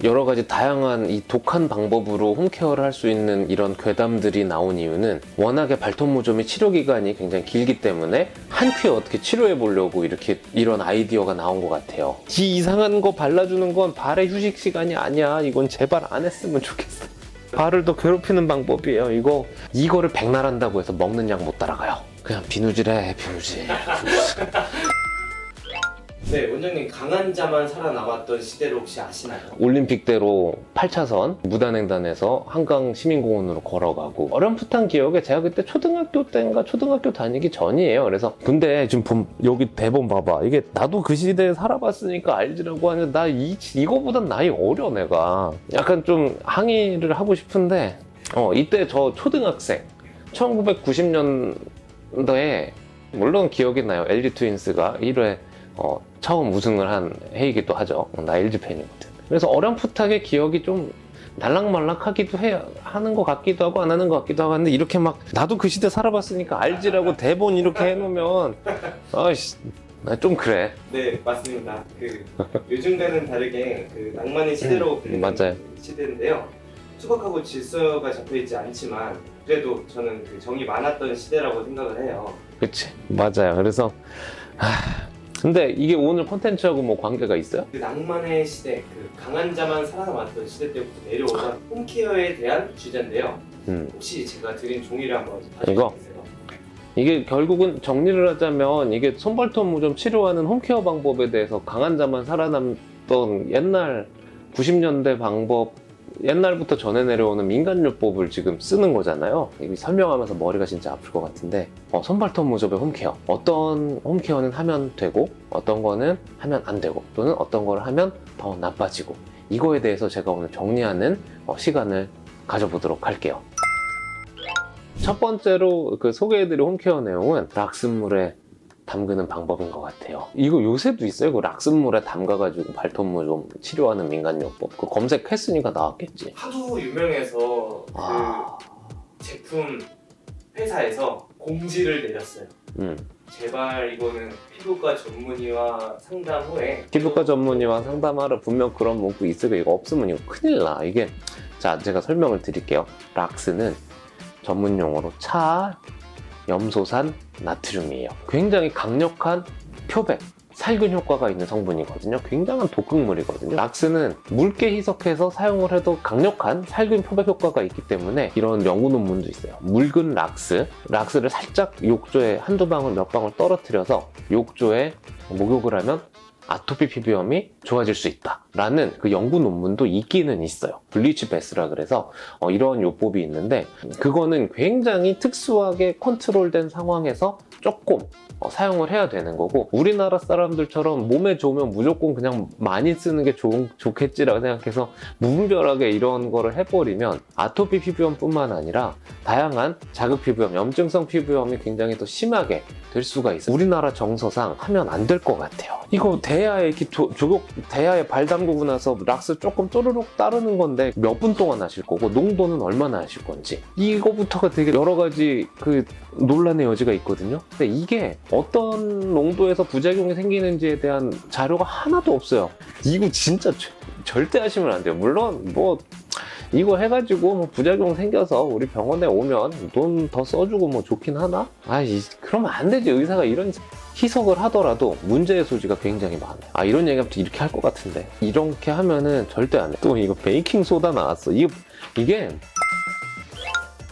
여러 가지 다양한 이 독한 방법으로 홈케어를 할 수 있는 이런 괴담들이 나온 이유는 워낙에 발톱무좀이 치료기간이 굉장히 길기 때문에 한 큐에 어떻게 치료해 보려고 이렇게 이런 아이디어가 나온 것 같아요. 이 이상한 거 발라주는 건 발의 휴식 시간이 아니야. 이건 제발 안 했으면 좋겠어. 발을 더 괴롭히는 방법이에요. 이거를 백날 한다고 해서 먹는 약 못 따라가요. 그냥 비누질해, 비누질. 네, 원장님 강한 자만 살아남았던 시대를 혹시 아시나요? 올림픽대로 8차선 무단횡단에서 한강 시민공원으로 걸어가고 어렴풋한 기억에 제가 그때 초등학교 때인가 초등학교 다니기 전이에요. 그래서 근데 지금 여기 대본 봐봐. 이게 나도 그 시대에 살아봤으니까 알지라고 하는데 나 이거보단 나이 어려 내가. 약간 좀 항의를 하고 싶은데 이때 저 초등학생 1990년도에 물론 기억이 나요. LG 트윈스가 1회 처음 우승을 한 해이기도 하죠. 나 LG 팬이거든. 그래서 어렴풋하게 기억이 좀 날락말락하기도 하는 것 같기도 하고 안 하는 것 같기도 하고 하는데 이렇게 막 나도 그 시대 살아봤으니까 알지라고 대본 이렇게 해놓으면 아이씨 좀 그래. 네, 맞습니다. 요즘과는 다르게 낭만의 시대로 불리는 맞아요. 시대인데요. 투박하고 질서가 잡혀있지 않지만 그래도 저는 정이 많았던 시대라고 생각을 해요. 그치 맞아요. 그래서 근데 이게 오늘 콘텐츠하고 뭐 관계가 있어요? 낭만의 시대, 강한 자만 살아남았던 시대 때부터 내려오던 홈케어에 대한 주제인데요. 혹시 제가 드린 종이를 한번 이거? 봐주시겠어요? 이게 결국은 정리를 하자면 이게 손발톱 무좀 치료하는 홈케어 방법에 대해서 강한 자만 살아남던 옛날 90년대 방법, 옛날부터 전해 내려오는 민간요법을 지금 쓰는 거잖아요. 이거 설명하면서 머리가 진짜 아플 것 같은데 손발톱 무좀의 홈케어, 어떤 홈케어는 하면 되고 어떤 거는 하면 안 되고 또는 어떤 거를 하면 더 나빠지고, 이거에 대해서 제가 오늘 정리하는 시간을 가져보도록 할게요. 첫 번째로 소개해드릴 홈케어 내용은 락슨물에 담그는 방법인 것 같아요. 이거 요새도 있어요. 그 락슨물에 담가가지고 발톱물 좀 치료하는 민간요법. 검색했으니까 나왔겠지. 하도 유명해서 제품 회사에서 공지를 내렸어요. 제발 이거는 피부과 전문의와 상담 후에 피부과 전문의와 상담하러 분명 그런 문구 있을 거예요. 이거 없으면 이거 큰일 나. 자, 제가 설명을 드릴게요. 락스는 전문 용어로 차 염소산 나트륨이에요. 굉장히 강력한 표백, 살균 효과가 있는 성분이거든요. 굉장한 독극물이거든요. 락스는 묽게 희석해서 사용을 해도 강력한 살균 표백 효과가 있기 때문에 이런 연구 논문도 있어요. 묽은 락스를 살짝 욕조에 한두 방울 몇 방울 떨어뜨려서 욕조에 목욕을 하면 아토피 피부염이 좋아질 수 있다 라는 연구 논문도 있기는 있어요. 블리치 베스라 그래서 이런 요법이 있는데 그거는 굉장히 특수하게 컨트롤된 상황에서 조금 사용을 해야 되는 거고, 우리나라 사람들처럼 몸에 좋으면 무조건 그냥 많이 쓰는 게 좋겠지라고 생각해서 무분별하게 이런 거를 해버리면 아토피 피부염뿐만 아니라 다양한 자극 피부염, 염증성 피부염이 굉장히 더 심하게 될 수가 있어요. 우리나라 정서상 하면 안 될 것 같아요. 이거 대야에 이렇게 대야에 발 담그고 나서 락스 조금 쪼르륵 따르는 건데 몇 분 동안 하실 거고 농도는 얼마나 하실 건지, 이거부터가 되게 여러 가지 논란의 여지가 있거든요. 근데 이게 어떤 농도에서 부작용이 생기는지에 대한 자료가 하나도 없어요. 이거 진짜 절대 하시면 안 돼요. 물론 이거 해가지고 부작용 생겨서 우리 병원에 오면 돈 더 써주고 좋긴 하나? 그러면 안 되지. 의사가 이런 희석을 하더라도 문제의 소지가 굉장히 많아요. 이런 얘기하면 이렇게 할 것 같은데 이렇게 하면은 절대 안 돼. 또 이거 베이킹 소다 나왔어. 이게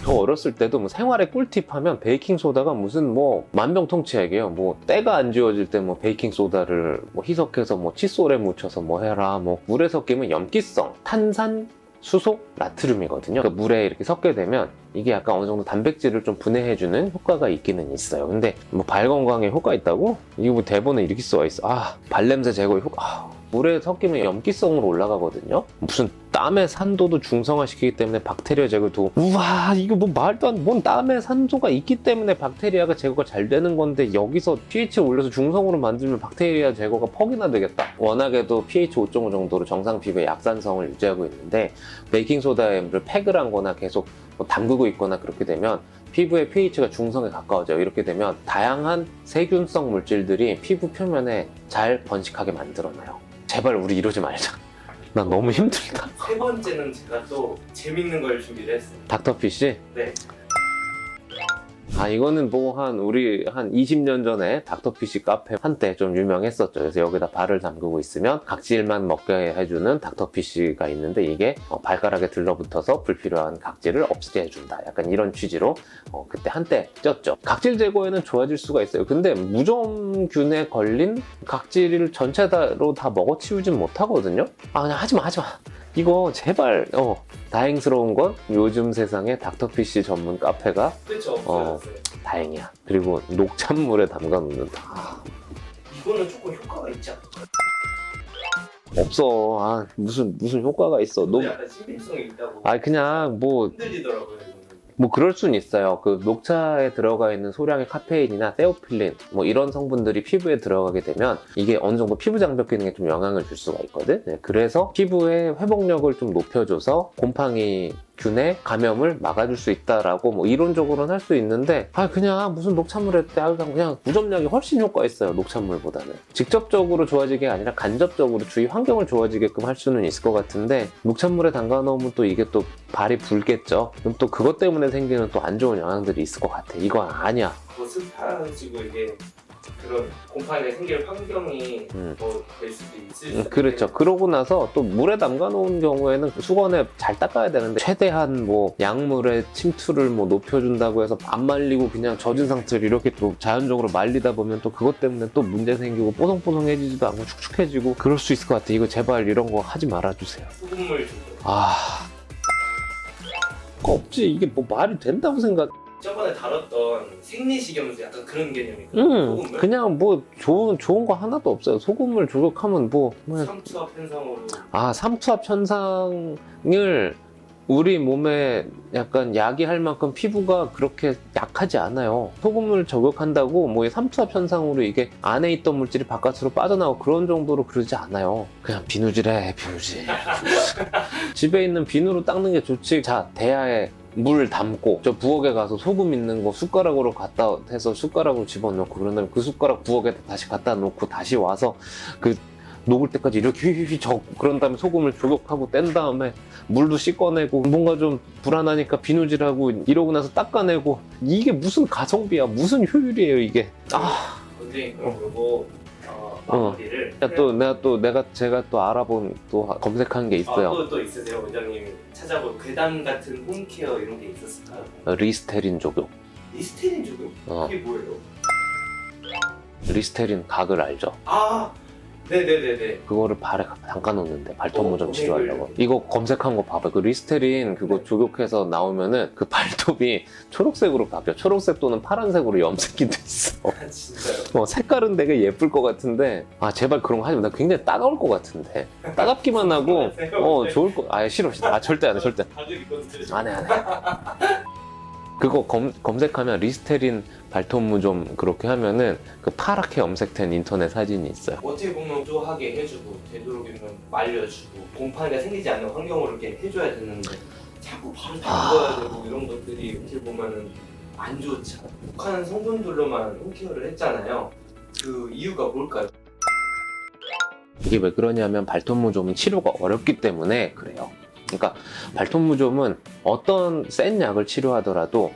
저 어렸을 때도 생활의 꿀팁 하면 베이킹 소다가 무슨 만병통치약이에요. 때가 안 지워질 때 베이킹 소다를 희석해서 칫솔에 묻혀서 해라. 물에 섞이면 염기성, 탄산, 수소, 나트륨이거든요. 물에 이렇게 섞게 되면 이게 약간 어느 정도 단백질을 좀 분해해주는 효과가 있기는 있어요. 근데 발 건강에 효과 있다고? 이거 대본에 이렇게 써있어. 발냄새 제거에 효과. 물에 섞이면 염기성으로 올라가거든요. 무슨 땀의 산도도 중성화시키기 때문에 박테리아 제거도, 우와, 이거 말도 안 돼. 뭔 땀의 산도가 있기 때문에 박테리아가 제거가 잘 되는 건데 여기서 pH 올려서 중성으로 만들면 박테리아 제거가 퍽이나 되겠다. 워낙에도 pH 5.5 정도로 정상 피부의 약산성을 유지하고 있는데 베이킹소다에 물을 팩을 한 거나 계속 담그고 있거나 그렇게 되면 피부의 pH가 중성에 가까워져요. 이렇게 되면 다양한 세균성 물질들이 피부 표면에 잘 번식하게 만들어놔요. 제발 우리 이러지 말자. 나 너무 힘들다. 세 번째는 제가 또 재밌는 걸 준비를 했어요. 닥터피쉬? 네. 아, 이거는 뭐 우리 한 20년 전에 닥터피쉬 카페 한때 좀 유명했었죠. 그래서 여기다 발을 담그고 있으면 각질만 먹게 해주는 닥터피쉬가 있는데 이게 발가락에 들러붙어서 불필요한 각질을 없애게 해준다. 약간 이런 취지로 그때 한때 쪘죠. 각질 제거에는 좋아질 수가 있어요. 근데 무좀균에 걸린 각질을 전체로 다 먹어치우진 못하거든요. 아, 그냥 하지마. 이거 제발 다행스러운 건 요즘 세상에 닥터피쉬 전문 카페가 그렇죠. 없어졌어요. 다행이야. 그리고 녹찬물에 담가 놓는다. 이거는 조금 효과가 있지 않을까요? 없어. 아, 무슨 효과가 있어. 너 약간 신빙성이 있다고. 아, 그냥 흔들리더라고요. 이거는. 그럴 수는 있어요. 그 녹차에 들어가 있는 소량의 카페인이나 세오필린 이런 성분들이 피부에 들어가게 되면 이게 어느 정도 피부 장벽 기능에 좀 영향을 줄 수가 있거든. 네, 그래서 피부의 회복력을 좀 높여줘서 곰팡이 균의 감염을 막아줄 수 있다라고 이론적으로는 할 수 있는데 그냥 무슨 녹차물에 그냥 무점약이 훨씬 효과가 있어요. 녹차물보다는 직접적으로 좋아지게 아니라 간접적으로 주위 환경을 좋아지게끔 할 수는 있을 것 같은데 녹차물에 담가 놓으면 또 이게 또 발이 불겠죠. 그럼 또 그것 때문에 생기는 또 안 좋은 영향들이 있을 것 같아. 이거 아니야. 습해지고 이게 그런 곰팡이가 생길 환경이 될 수도 있을 수 그렇죠. 그러고 나서 또 물에 담가 놓은 경우에는 수건에 잘 닦아야 되는데 최대한 약물의 침투를 높여준다고 해서 안 말리고 그냥 젖은 상태로 이렇게 또 자연적으로 말리다 보면 또 그것 때문에 또 문제 생기고 뽀송뽀송해지지도 않고 축축해지고 그럴 수 있을 것 같아. 이거 제발 이런 거 하지 말아주세요. 소금물 좀. 그거 없지. 이게 말이 된다고 생각. 저번에 다뤘던 생리식염수 약간 그런 개념이거든요. 소금물? 그냥 좋은 거 하나도 없어요. 소금물 조격하면 삼투압 현상으로. 삼투압 현상을 우리 몸에 약간 야기할 만큼 피부가 그렇게 약하지 않아요. 소금을 저격한다고 삼투압 현상으로 이게 안에 있던 물질이 바깥으로 빠져나오고 그런 정도로 그러지 않아요. 그냥 비누질해, 비누질. 집에 있는 비누로 닦는 게 좋지. 자, 대야에 물 담고 저 부엌에 가서 소금 있는 거 숟가락으로 갖다 해서 숟가락으로 집어넣고 그런 다음에 그 숟가락 부엌에 다시 갖다 놓고 다시 와서 그 녹을 때까지 이렇게 휘휘휘 그런 다음에 소금을 조격하고 뗀 다음에 물도 씻어내고 뭔가 좀 불안하니까 비누질하고 이러고 나서 닦아내고 이게 무슨 가성비야, 무슨 효율이에요 이게. 원장님 그리고 마무리를 제가 또 알아본 또 검색한 게 있어요. 또 있으세요? 원장님 찾아본 괴담 같은 홈케어 이런 게 있었을까요? 리스테린 조격. 리스테린 조격? 그게 뭐예요? 리스테린 각을 알죠? 네네네네. 그거를 발에 담가 놓는데 발톱 좀 치료하려고. 이거 검색한 거 봐봐. 그 리스테린 그거 조격해서 나오면은 그 발톱이 초록색으로 바뀌어. 초록색 또는 파란색으로 염색이 됐어. 진짜요? 색깔은 되게 예쁠 것 같은데 제발 그런 거 하지 마. 나 굉장히 따가울 것 같은데. 따갑기만 하고 좋을 거. 싫어. 절대 안 해. 절대. 안 해. 그거 검색하면 리스테린 발톱무 좀 그렇게 하면은 그 파랗게 염색된 인터넷 사진이 있어요. 어떻게 보면 뾰하게 해주고 되도록이면 말려주고 곰팡이가 생기지 않는 환경으로 이렇게 해줘야 되는데 자꾸 바로 담궈야 되고 이런 것들이 어떻게 보면은 안 좋죠. 독한 성분들로만 홈케어를 했잖아요. 그 이유가 뭘까요? 이게 왜 그러냐면 발톱무좀은 치료가 어렵기 때문에 그래요. 그러니까 발톱무좀은 어떤 센 약을 치료하더라도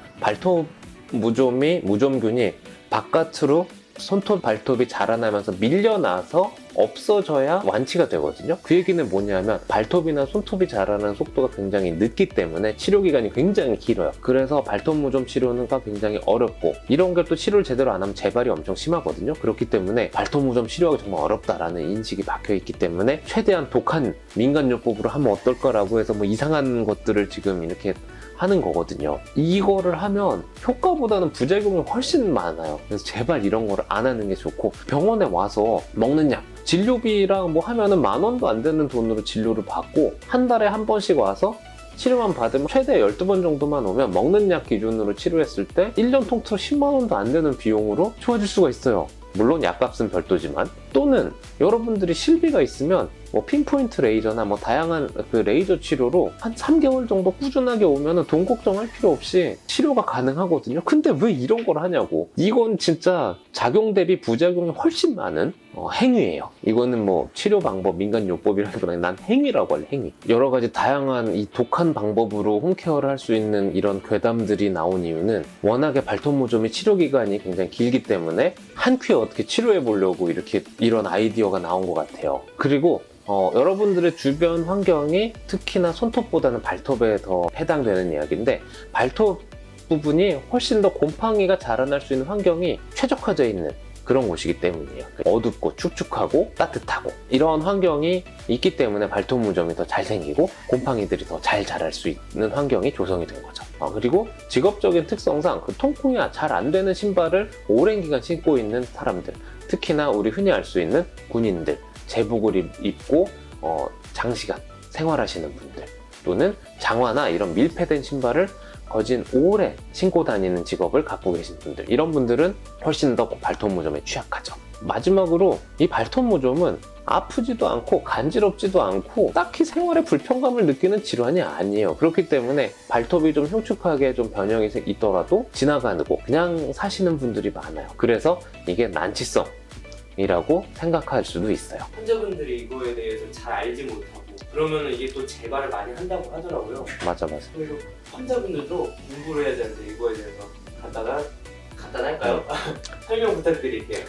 무좀균이 바깥으로 손톱 발톱이 자라나면서 밀려나서 없어져야 완치가 되거든요. 그 얘기는 뭐냐면 발톱이나 손톱이 자라는 속도가 굉장히 늦기 때문에 치료 기간이 굉장히 길어요. 그래서 발톱 무좀 치료는 굉장히 어렵고 이런 게 또 치료를 제대로 안 하면 재발이 엄청 심하거든요. 그렇기 때문에 발톱 무좀 치료하기 정말 어렵다라는 인식이 박혀 있기 때문에 최대한 독한 민간요법으로 하면 어떨까라고 해서 이상한 것들을 지금 이렇게 하는 거거든요. 이거를 하면 효과보다는 부작용이 훨씬 많아요. 그래서 제발 이런 거를 안 하는 게 좋고 병원에 와서 먹는 약 진료비랑 하면은 10,000원도 안 되는 돈으로 진료를 받고 한 달에 한 번씩 와서 치료만 받으면 최대 12번 정도만 오면 먹는 약 기준으로 치료했을 때 1년 통틀어 10만 원도 안 되는 비용으로 좋아질 수가 있어요. 물론 약값은 별도지만. 또는 여러분들이 실비가 있으면 핀포인트 레이저나 다양한 그 레이저 치료로 한 3개월 정도 꾸준하게 오면은 돈 걱정할 필요 없이 치료가 가능하거든요. 근데 왜 이런 걸 하냐고. 이건 진짜 작용 대비 부작용이 훨씬 많은 행위예요. 이거는 뭐 치료 방법, 민간요법이라기보다는 난 행위라고 할래, 행위. 여러 가지 다양한 이 독한 방법으로 홈케어를 할 수 있는 이런 괴담들이 나온 이유는 워낙에 발톱무좀이 치료 기간이 굉장히 길기 때문에 한 큐에 어떻게 치료해 보려고 이렇게 이런 아이디어가 나온 것 같아요. 그리고 여러분들의 주변 환경이 특히나 손톱보다는 발톱에 더 해당되는 이야기인데, 발톱 부분이 훨씬 더 곰팡이가 자라날 수 있는 환경이 최적화되어 있는 그런 곳이기 때문이에요. 어둡고 축축하고 따뜻하고 이런 환경이 있기 때문에 발톱 무좀이 더 잘 생기고 곰팡이들이 더 잘 자랄 수 있는 환경이 조성이 된 거죠. 그리고 직업적인 특성상 그 통풍이 잘 안 되는 신발을 오랜 기간 신고 있는 사람들, 특히나 우리 흔히 알 수 있는 군인들, 제복을 입고 장시간 생활하시는 분들, 또는 장화나 이런 밀폐된 신발을 거진 오래 신고 다니는 직업을 갖고 계신 분들, 이런 분들은 훨씬 더 발톱 무좀에 취약하죠. 마지막으로 이 발톱 무좀은 아프지도 않고 간지럽지도 않고 딱히 생활에 불편감을 느끼는 질환이 아니에요. 그렇기 때문에 발톱이 좀 흉측하게 좀 변형이 있더라도 지나가고 그냥 사시는 분들이 많아요. 그래서 이게 난치성이라고 생각할 수도 있어요. 환자분들이 이거에 대해서 잘 알지 못하고 그러면 이게 또 재발을 많이 한다고 하더라고요. 맞아. 그리고 환자분들도 공부를 해야 되는데 이거에 대해서 간단할까요? 설명 부탁드릴게요.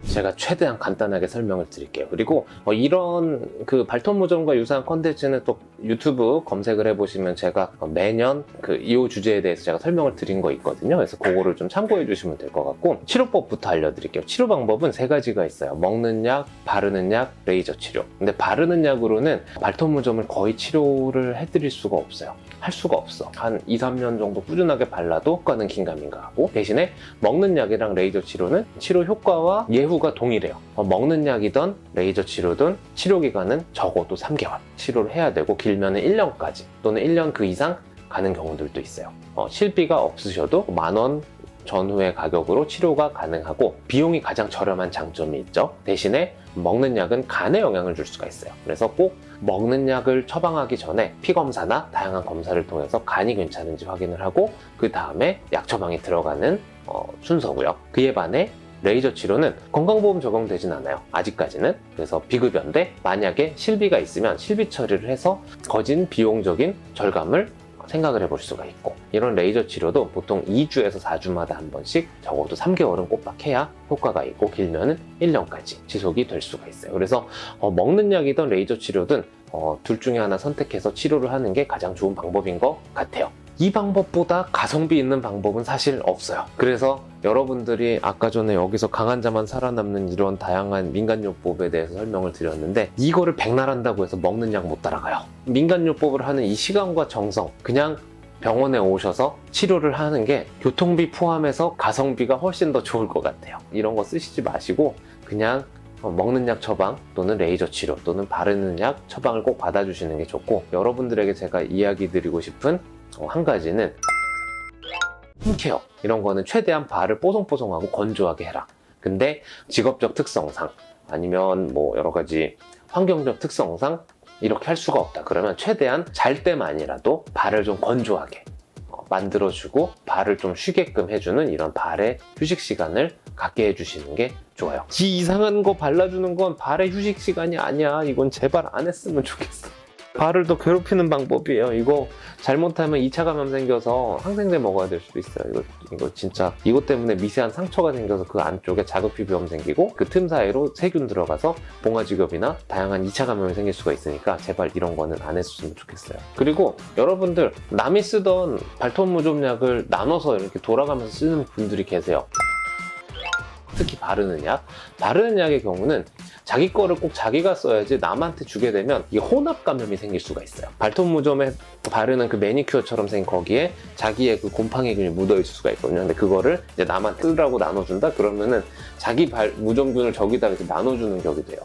제가 최대한 간단하게 설명을 드릴게요. 그리고 이런 그 발톱 무좀과 유사한 컨텐츠는 또 유튜브 검색을 해보시면 제가 매년 이 주제에 대해서 제가 설명을 드린 거 있거든요. 그래서 그거를 좀 참고해 주시면 될 것 같고, 치료법부터 알려드릴게요. 치료 방법은 3가지가 있어요. 먹는 약, 바르는 약, 레이저 치료. 근데 바르는 약으로는 발톱 무좀을 거의 치료를 해드릴 수가 없어요. 할 수가 없어. 한 2, 3년 정도 꾸준하게 발라도 효과는 긴가민가 하고, 대신에 먹는 약이랑 레이저 치료는 치료 효과와 예후가 동일해요. 먹는 약이든 레이저 치료든 치료 기간은 적어도 3개월 치료를 해야 되고, 길면은 1년까지 또는 1년 그 이상 가는 경우들도 있어요. 실비가 없으셔도 10,000원 전후의 가격으로 치료가 가능하고, 비용이 가장 저렴한 장점이 있죠. 대신에 먹는 약은 간에 영향을 줄 수가 있어요. 그래서 꼭 먹는 약을 처방하기 전에 피검사나 다양한 검사를 통해서 간이 괜찮은지 확인을 하고, 그 다음에 약 처방이 들어가는 순서고요. 그에 반해 레이저 치료는 건강보험 적용되진 않아요, 아직까지는. 그래서 비급여인데, 만약에 실비가 있으면 실비 처리를 해서 거진 비용적인 절감을 생각을 해볼 수가 있고, 이런 레이저 치료도 보통 2주에서 4주마다 한 번씩 적어도 3개월은 꼬박해야 효과가 있고, 길면은 1년까지 지속이 될 수가 있어요. 그래서 먹는 약이든 레이저 치료든 둘 중에 하나 선택해서 치료를 하는 게 가장 좋은 방법인 것 같아요. 이 방법보다 가성비 있는 방법은 사실 없어요. 그래서 여러분들이 아까 전에 여기서 강한 자만 살아남는 이런 다양한 민간요법에 대해서 설명을 드렸는데, 이거를 백날 한다고 해서 먹는 약 못 따라가요. 민간요법을 하는 이 시간과 정성, 그냥 병원에 오셔서 치료를 하는 게 교통비 포함해서 가성비가 훨씬 더 좋을 것 같아요. 이런 거 쓰시지 마시고 그냥 먹는 약 처방 또는 레이저 치료 또는 바르는 약 처방을 꼭 받아주시는 게 좋고, 여러분들에게 제가 이야기 드리고 싶은 한 가지는 홈케어, 이런 거는 최대한 발을 뽀송뽀송하고 건조하게 해라. 근데 직업적 특성상 아니면 뭐 여러 가지 환경적 특성상 이렇게 할 수가 없다. 그러면 최대한 잘 때만이라도 발을 좀 건조하게 만들어주고 발을 좀 쉬게끔 해주는 이런 발의 휴식 시간을 갖게 해주시는 게 좋아요. 지 이상한 거 발라주는 건 발의 휴식 시간이 아니야. 이건 제발 안 했으면 좋겠어. 발을 더 괴롭히는 방법이에요. 이거 잘못하면 2차 감염 생겨서 항생제 먹어야 될 수도 있어요. 이거 진짜 이것 때문에 미세한 상처가 생겨서 그 안쪽에 자극피부염 생기고, 그 틈 사이로 세균 들어가서 봉화지겹이나 다양한 2차 감염이 생길 수가 있으니까 제발 이런 거는 안 했으면 좋겠어요. 그리고 여러분들, 남이 쓰던 발톱 무좀약을 나눠서 이렇게 돌아가면서 쓰는 분들이 계세요. 특히 바르는 약의 경우는 자기 거를 꼭 자기가 써야지 남한테 주게 되면 이게 혼합 감염이 생길 수가 있어요. 발톱 무좀에 바르는 그 매니큐어처럼 생긴 거기에 자기의 그 곰팡이균이 묻어 있을 수가 있거든요. 근데 그거를 이제 남한테 쓰라고 나눠준다? 그러면은 자기 무좀균을 저기다 이렇게 나눠주는 격이 돼요.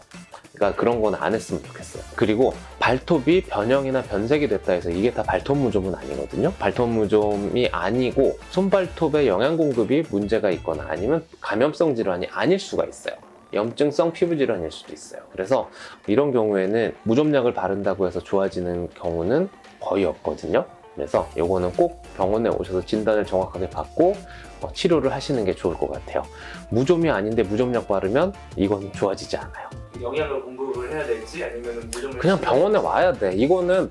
그러니까 그런 건 안 했으면 좋겠어요. 그리고 발톱이 변형이나 변색이 됐다 해서 이게 다 발톱 무좀은 아니거든요. 발톱 무좀이 아니고 손발톱의 영양 공급이 문제가 있거나 아니면 감염성 질환이 아닐 수가 있어요. 염증성 피부 질환일 수도 있어요. 그래서 이런 경우에는 무좀약을 바른다고 해서 좋아지는 경우는 거의 없거든요. 그래서 요거는 꼭 병원에 오셔서 진단을 정확하게 받고 치료를 하시는 게 좋을 것 같아요. 무좀이 아닌데 무좀약 바르면 이건 좋아지지 않아요. 영양을 공급을 해야 될지 아니면 무좀을 그냥 병원에 와야 돼. 이건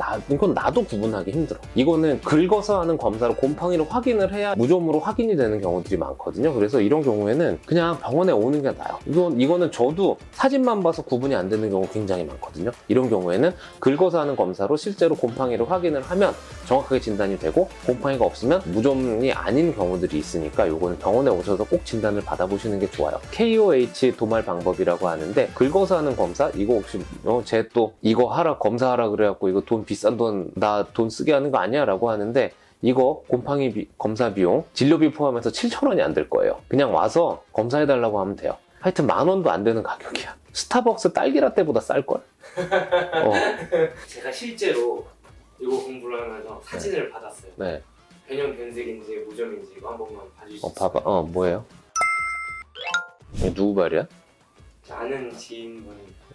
나도 구분하기 힘들어. 이거는 긁어서 하는 검사로 곰팡이를 확인을 해야 무좀으로 확인이 되는 경우들이 많거든요. 그래서 이런 경우에는 그냥 병원에 오는 게 나아요. 이거는 저도 사진만 봐서 구분이 안 되는 경우 굉장히 많거든요. 이런 경우에는 긁어서 하는 검사로 실제로 곰팡이를 확인을 하면 정확하게 진단이 되고, 곰팡이가 없으면 무좀이 아닌 경우들이 있으니까 이거는 병원에 오셔서 꼭 진단을 받아보시는 게 좋아요. KOH 도말 방법이라고 하는데, 긁어서 하는 검사, 이거 혹시 쟤 또 이거 하라 검사하라 그래갖고 이거 돈 비싼 나 돈 쓰게 하는 거 아니야? 라고 하는데, 이거 곰팡이 검사 비용 진료비 포함해서 7,000원이 안 될 거예요. 그냥 와서 검사해달라고 하면 돼요. 하여튼 10,000원도 안 되는 가격이야. 스타벅스 딸기라떼보다 쌀걸? 제가 실제로 이거 공부를 하면서 사진을 받았어요. 네. 변형 변색인지 무좀인지 이거 한 번만 봐주시죠. 봐봐. 뭐예요? 이거 누구 발이야? 아는 지인분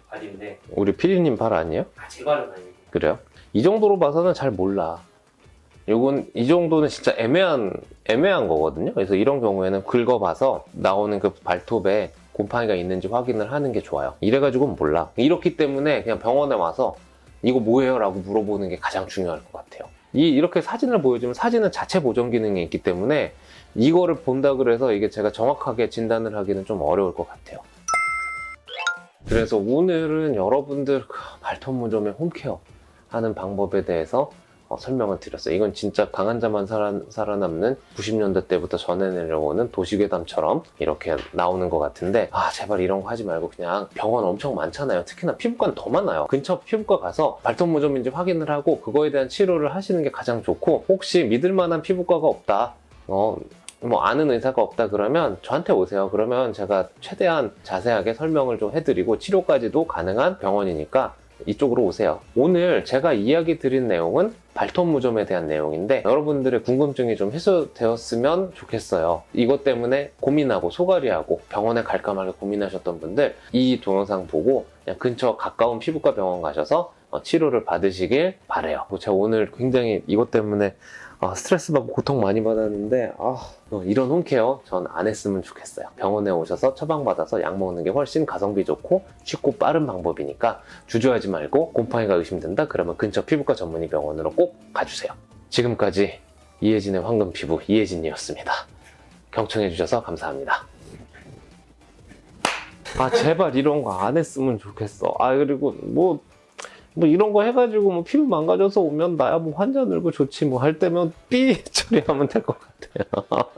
발인데, 우리 피디님 발 아니에요? 제 발은 아니고. 그래요? 이 정도로 봐서는 잘 몰라. 이 정도는 진짜 애매한 거거든요. 그래서 이런 경우에는 긁어봐서 나오는 그 발톱에 곰팡이가 있는지 확인을 하는 게 좋아요. 이래가지고는 몰라. 이렇기 때문에 그냥 병원에 와서 이거 뭐예요? 라고 물어보는 게 가장 중요할 것 같아요. 이렇게 사진을 보여주면 사진은 자체 보정 기능이 있기 때문에 이거를 본다 그래서 이게 제가 정확하게 진단을 하기는 좀 어려울 것 같아요. 그래서 오늘은 여러분들 발톱 무좀의 홈케어 하는 방법에 대해서 설명을 드렸어요. 이건 진짜 강한 자만 살아남는 90년대 때부터 전해내려오는 도시괴담처럼 이렇게 나오는 것 같은데, 제발 이런 거 하지 말고 그냥 병원 엄청 많잖아요. 특히나 피부과는 더 많아요. 근처 피부과 가서 발톱 무좀인지 확인을 하고 그거에 대한 치료를 하시는 게 가장 좋고, 혹시 믿을 만한 피부과가 없다, 아는 의사가 없다 그러면 저한테 오세요. 그러면 제가 최대한 자세하게 설명을 좀 해드리고 치료까지도 가능한 병원이니까 이쪽으로 오세요. 오늘 제가 이야기 드린 내용은 발톱 무좀에 대한 내용인데, 여러분들의 궁금증이 좀 해소되었으면 좋겠어요. 이것 때문에 고민하고 소갈이하고 병원에 갈까 말까 고민하셨던 분들, 이 동영상 보고 그냥 근처 가까운 피부과 병원 가셔서 치료를 받으시길 바래요. 제가 오늘 굉장히 이것 때문에 스트레스 받고 고통 많이 받았는데, 이런 홈케어 전 안 했으면 좋겠어요. 병원에 오셔서 처방받아서 약 먹는 게 훨씬 가성비 좋고 쉽고 빠른 방법이니까 주저하지 말고, 곰팡이가 의심된다 그러면 근처 피부과 전문의 병원으로 꼭 가주세요. 지금까지 이혜진의 황금피부 이혜진이었습니다. 경청해주셔서 감사합니다. 제발 이런 거 안 했으면 좋겠어. 그리고 뭐 이런 거 해가지고 피부 망가져서 오면 나야 환자 늘고 좋지 할 때면 삐 처리하면 될 것 같아요.